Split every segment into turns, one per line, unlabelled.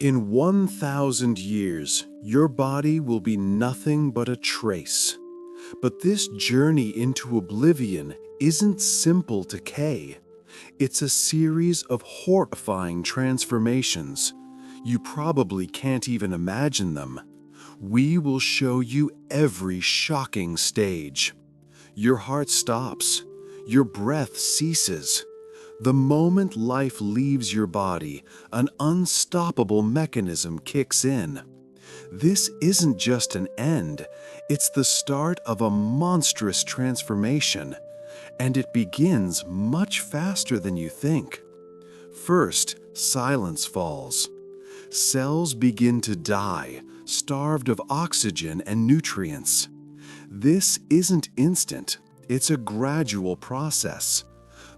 In 1,000 years, your body will be nothing but a trace. But this journey into oblivion isn't simple decay. It's a series of horrifying transformations. You probably can't even imagine them. We will show you every shocking stage. Your heart stops. Your breath ceases. The moment life leaves your body, an unstoppable mechanism kicks in. This isn't just an end, it's the start of a monstrous transformation, and it begins much faster than you think. First, silence falls. Cells begin to die, starved of oxygen and nutrients. This isn't instant, it's a gradual process.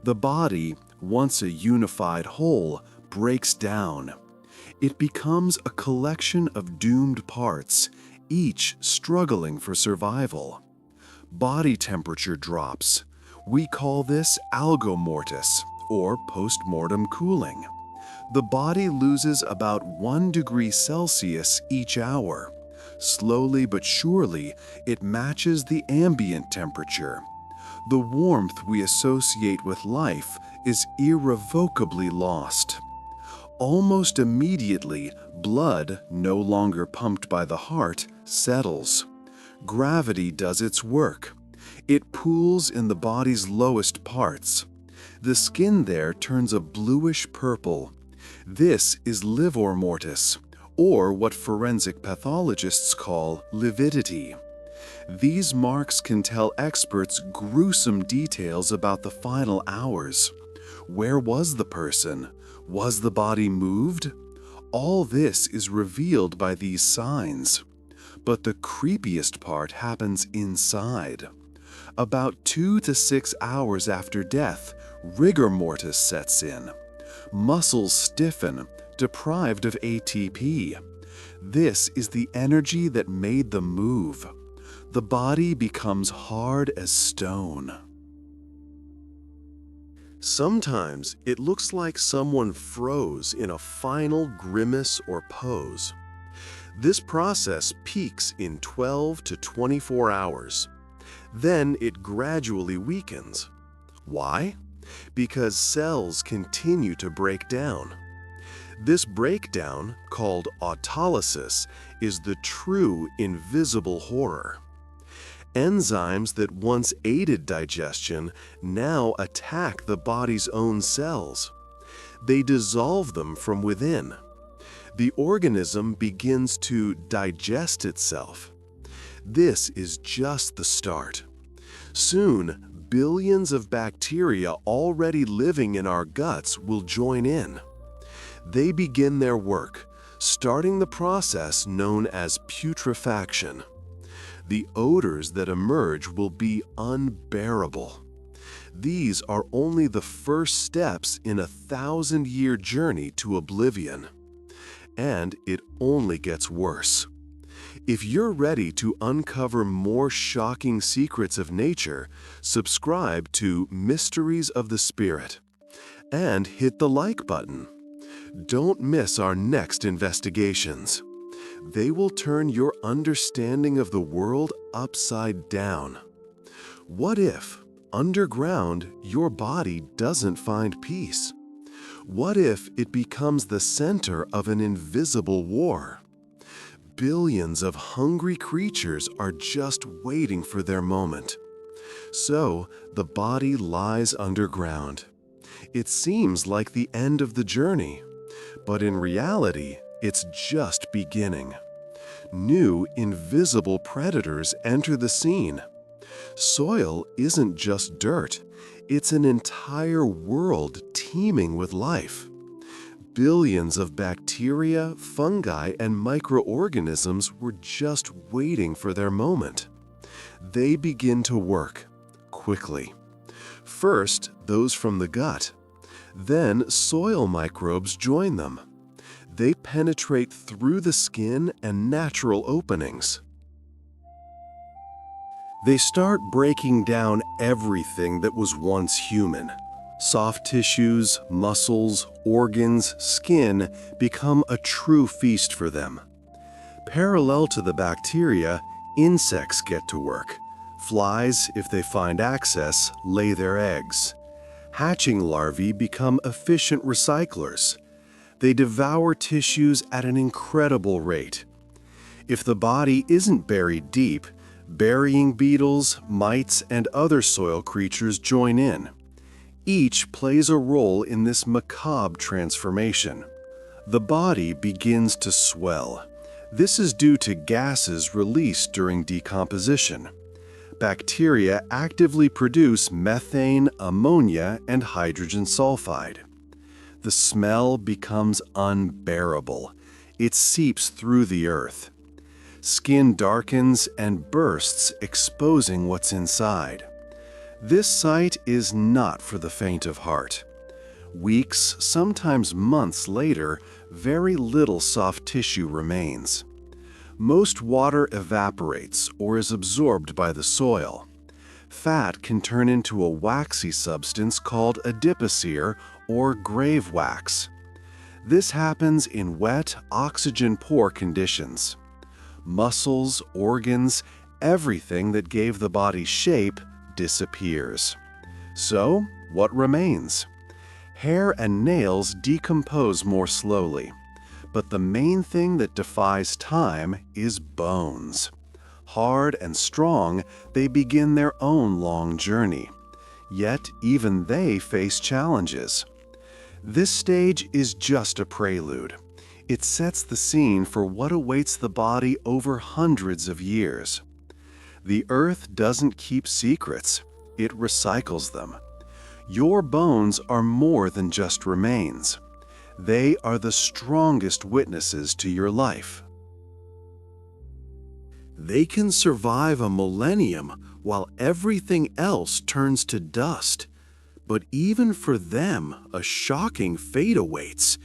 The body, once a unified whole, breaks down. It becomes a collection of doomed parts, each struggling for survival. Body temperature drops. We call this algor mortis, or post-mortem cooling. The body loses about 1 degree Celsius each hour. Slowly but surely, it matches the ambient temperature. The warmth we associate with life is irrevocably lost. Almost immediately, blood, no longer pumped by the heart, settles. Gravity does its work. It pools in the body's lowest parts. The skin there turns a bluish purple. This is livor mortis, or what forensic pathologists call lividity. These marks can tell experts gruesome details about the final hours. Where was the person? Was the body moved? All this is revealed by these signs. But the creepiest part happens inside. About 2 to 6 hours after death, rigor mortis sets in. Muscles stiffen, deprived of ATP. This is the energy that made them move. The body becomes hard as stone. Sometimes it looks like someone froze in a final grimace or pose. This process peaks in 12 to 24 hours. Then it gradually weakens. Why? Because cells continue to break down. This breakdown, called autolysis, is the true invisible horror. Enzymes that once aided digestion now attack the body's own cells. They dissolve them from within. The organism begins to digest itself. This is just the start. Soon, billions of bacteria already living in our guts will join in. They begin their work, starting the process known as putrefaction. The odors that emerge will be unbearable. These are only the first steps in a 1,000-year journey to oblivion. And it only gets worse. If you're ready to uncover more shocking secrets of nature, subscribe to Mysteries of the Spirit and hit the like button. Don't miss our next investigations. They will turn your understanding of the world upside down. What if, underground, your body doesn't find peace? What if it becomes the center of an invisible war? Billions of hungry creatures are just waiting for their moment. So, the body lies underground. It seems like the end of the journey, but in reality, it's just beginning. New, invisible predators enter the scene. Soil isn't just dirt, it's an entire world teeming with life. Billions of bacteria, fungi, and microorganisms were just waiting for their moment. They begin to work, quickly. First, those from the gut. Then, soil microbes join them. They penetrate through the skin and natural openings. They start breaking down everything that was once human. Soft tissues, muscles, organs, skin become a true feast for them. Parallel to the bacteria, insects get to work. Flies, if they find access, lay their eggs. Hatching larvae become efficient recyclers. They devour tissues at an incredible rate. If the body isn't buried deep, burying beetles, mites, and other soil creatures join in. Each plays a role in this macabre transformation. The body begins to swell. This is due to gases released during decomposition. Bacteria actively produce methane, ammonia, and hydrogen sulfide. The smell becomes unbearable. It seeps through the earth. Skin darkens and bursts, exposing what's inside. This sight is not for the faint of heart. Weeks, sometimes months later, very little soft tissue remains. Most water evaporates or is absorbed by the soil. Fat can turn into a waxy substance called adipocere or grave wax. This happens in wet, oxygen-poor conditions. Muscles, organs, everything that gave the body shape disappears. So, what remains? Hair and nails decompose more slowly, but the main thing that defies time is bones. Hard and strong, they begin their own long journey. Yet, even they face challenges. This stage is just a prelude. It sets the scene for what awaits the body over hundreds of years. The earth doesn't keep secrets, it recycles them. Your bones are more than just remains. They are the strongest witnesses to your life. They can survive a millennium while everything else turns to dust. But even for them, a shocking fate awaits.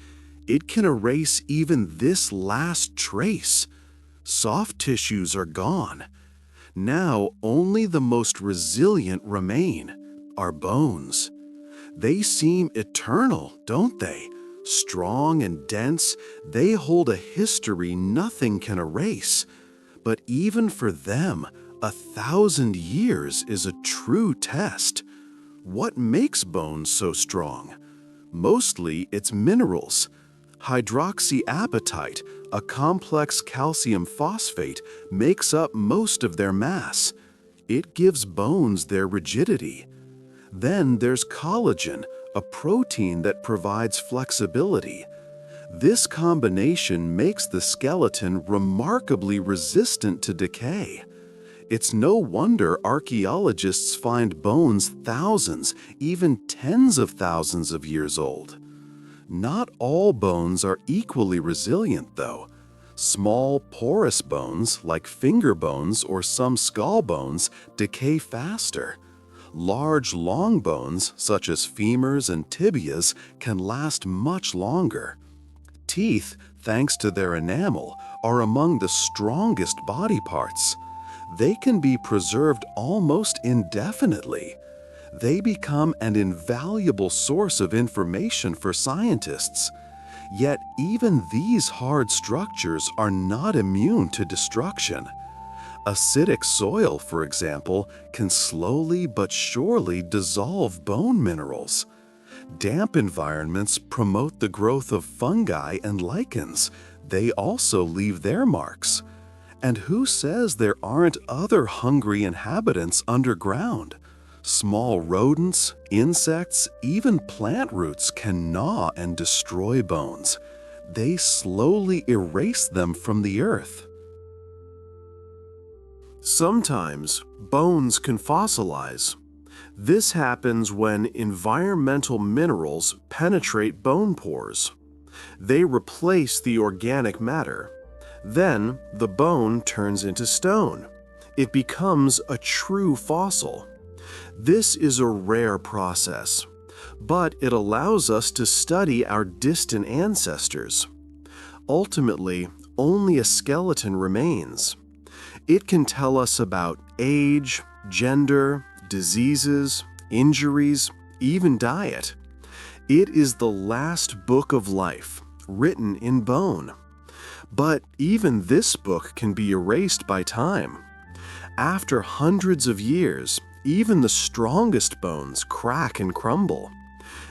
It can erase even this last trace. Soft tissues are gone. Now only the most resilient remain, our bones. They seem eternal, don't they? Strong and dense, they hold a history nothing can erase. But even for them, 1,000 years is a true test. What makes bones so strong? Mostly it's minerals. Hydroxyapatite, a complex calcium phosphate, makes up most of their mass. It gives bones their rigidity. Then there's collagen, a protein that provides flexibility. This combination makes the skeleton remarkably resistant to decay. It's no wonder archaeologists find bones thousands, even tens of thousands of years old. Not all bones are equally resilient, though. Small, porous bones, like finger bones or some skull bones, decay faster. Large, long bones, such as femurs and tibias, can last much longer. Teeth, thanks to their enamel, are among the strongest body parts. They can be preserved almost indefinitely. They become an invaluable source of information for scientists. Yet even these hard structures are not immune to destruction. Acidic soil, for example, can slowly but surely dissolve bone minerals. Damp environments promote the growth of fungi and lichens. They also leave their marks. And who says there aren't other hungry inhabitants underground? Small rodents, insects, even plant roots can gnaw and destroy bones. They slowly erase them from the earth. Sometimes, bones can fossilize. This happens when environmental minerals penetrate bone pores. They replace the organic matter. Then, the bone turns into stone. It becomes a true fossil. This is a rare process, but it allows us to study our distant ancestors. Ultimately, only a skeleton remains. It can tell us about age, gender, diseases, injuries, even diet. It is the last book of life, written in bone. But even this book can be erased by time. After hundreds of years, even the strongest bones crack and crumble.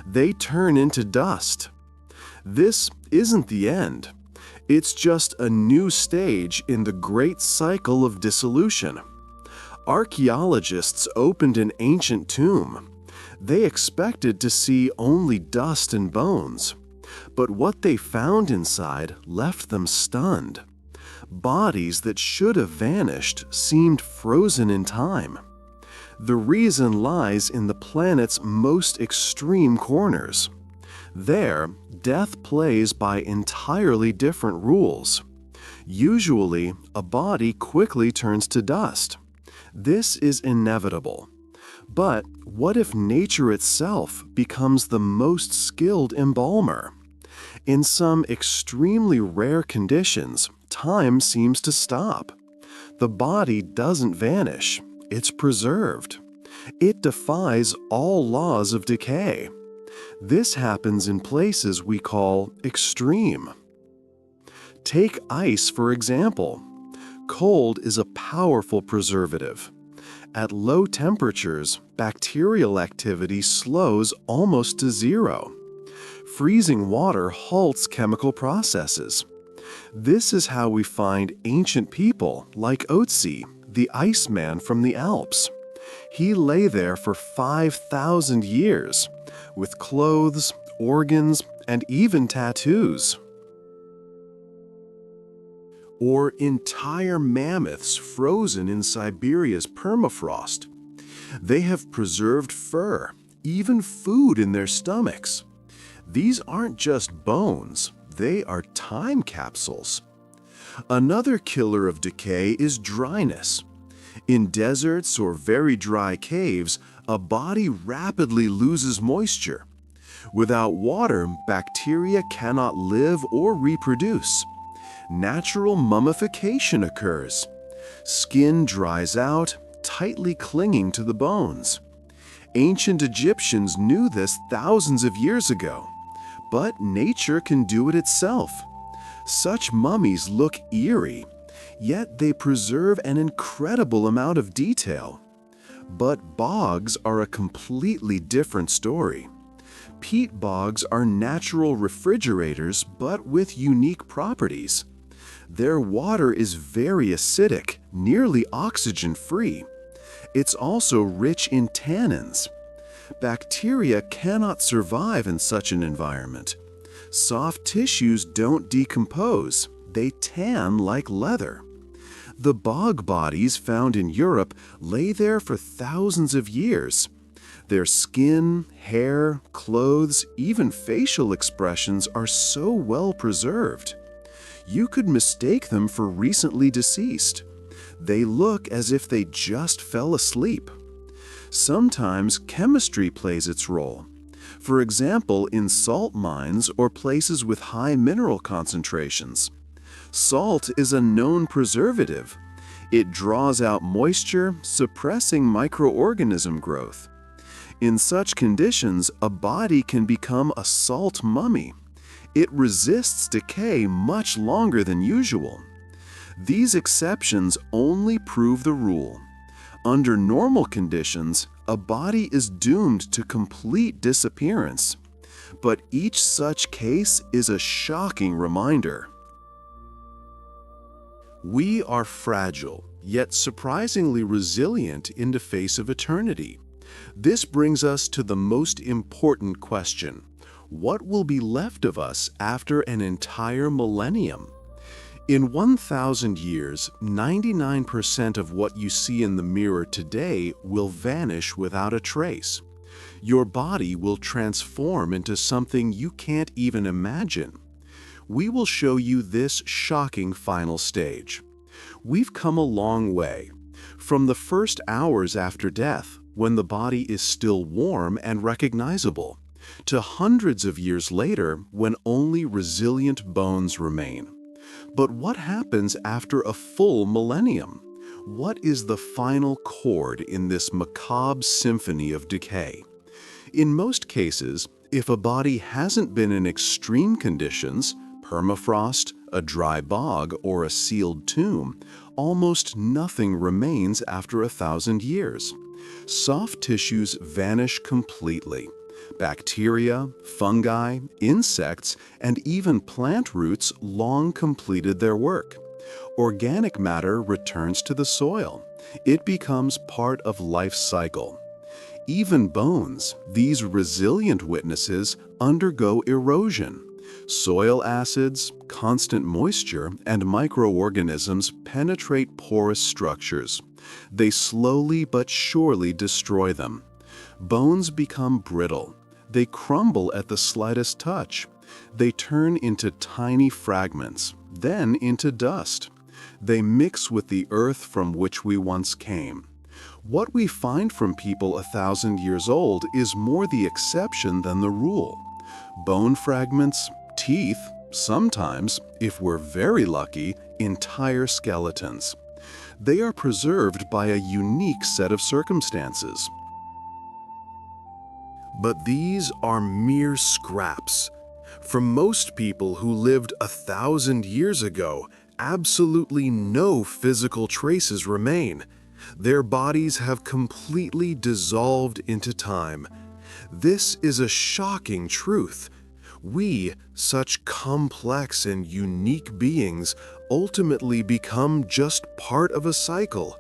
They turn into dust. This isn't the end. It's just a new stage in the great cycle of dissolution. Archaeologists opened an ancient tomb. They expected to see only dust and bones. But what they found inside left them stunned. Bodies that should have vanished seemed frozen in time. The reason lies in the planet's most extreme corners. There, death plays by entirely different rules. Usually, a body quickly turns to dust. This is inevitable. But what if nature itself becomes the most skilled embalmer? In some extremely rare conditions, time seems to stop. The body doesn't vanish, it's preserved. It defies all laws of decay. This happens in places we call extreme. Take ice, for example. Cold is a powerful preservative. At low temperatures, bacterial activity slows almost to zero. Freezing water halts chemical processes. This is how we find ancient people like Otzi, the Iceman from the Alps. He lay there for 5,000 years, with clothes, organs, and even tattoos. Or entire mammoths frozen in Siberia's permafrost. They have preserved fur, even food in their stomachs. These aren't just bones, they are time capsules. Another killer of decay is dryness. In deserts or very dry caves, a body rapidly loses moisture. Without water, bacteria cannot live or reproduce. Natural mummification occurs. Skin dries out, tightly clinging to the bones. Ancient Egyptians knew this thousands of years ago, but nature can do it itself. Such mummies look eerie, yet they preserve an incredible amount of detail. But bogs are a completely different story. Peat bogs are natural refrigerators, but with unique properties. Their water is very acidic, nearly oxygen-free. It's also rich in tannins. Bacteria cannot survive in such an environment. Soft tissues don't decompose. They tan like leather. The bog bodies found in Europe lay there for thousands of years. Their skin, hair, clothes, even facial expressions are so well preserved. You could mistake them for recently deceased. They look as if they just fell asleep. Sometimes chemistry plays its role. For example, in salt mines or places with high mineral concentrations. Salt is a known preservative. It draws out moisture, suppressing microorganism growth. In such conditions, a body can become a salt mummy. It resists decay much longer than usual. These exceptions only prove the rule. Under normal conditions, a body is doomed to complete disappearance. But each such case is a shocking reminder. We are fragile, yet surprisingly resilient in the face of eternity. This brings us to the most important question. What will be left of us after an entire millennium? In 1,000 years, 99% of what you see in the mirror today will vanish without a trace. Your body will transform into something you can't even imagine. We will show you this shocking final stage. We've come a long way. From the first hours after death, when the body is still warm and recognizable, to hundreds of years later when only resilient bones remain. But what happens after a full millennium? What is the final chord in this macabre symphony of decay? In most cases, if a body hasn't been in extreme conditions, permafrost, a dry bog, or a sealed tomb, almost nothing remains after 1,000 years. Soft tissues vanish completely. Bacteria, fungi, insects, and even plant roots long completed their work. Organic matter returns to the soil. It becomes part of life's cycle. Even bones, these resilient witnesses, undergo erosion. Soil acids, constant moisture, and microorganisms penetrate porous structures. They slowly but surely destroy them. Bones become brittle. They crumble at the slightest touch. They turn into tiny fragments, then into dust. They mix with the earth from which we once came. What we find from people 1,000 years old is more the exception than the rule. Bone fragments, teeth, sometimes, if we're very lucky, entire skeletons. They are preserved by a unique set of circumstances. But these are mere scraps. For most people who lived 1,000 years ago, absolutely no physical traces remain. Their bodies have completely dissolved into time. This is a shocking truth. We, such complex and unique beings, ultimately become just part of a cycle.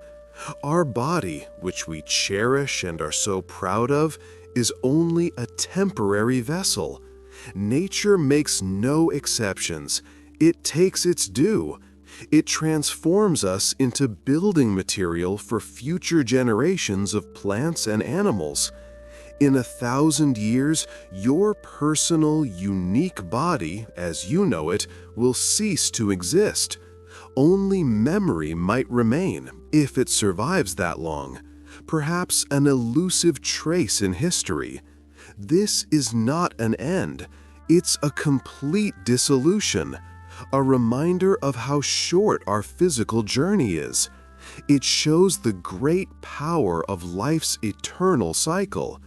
Our body, which we cherish and are so proud of, is only a temporary vessel. Nature makes no exceptions. It takes its due. It transforms us into building material for future generations of plants and animals. In 1,000 years, your personal, unique body, as you know it, will cease to exist. Only memory might remain, if it survives that long. Perhaps an elusive trace in history. This is not an end. It's a complete dissolution. A reminder of how short our physical journey is. It shows the great power of life's eternal cycle.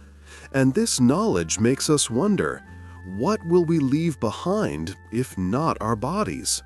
And this knowledge makes us wonder, what will we leave behind if not our bodies?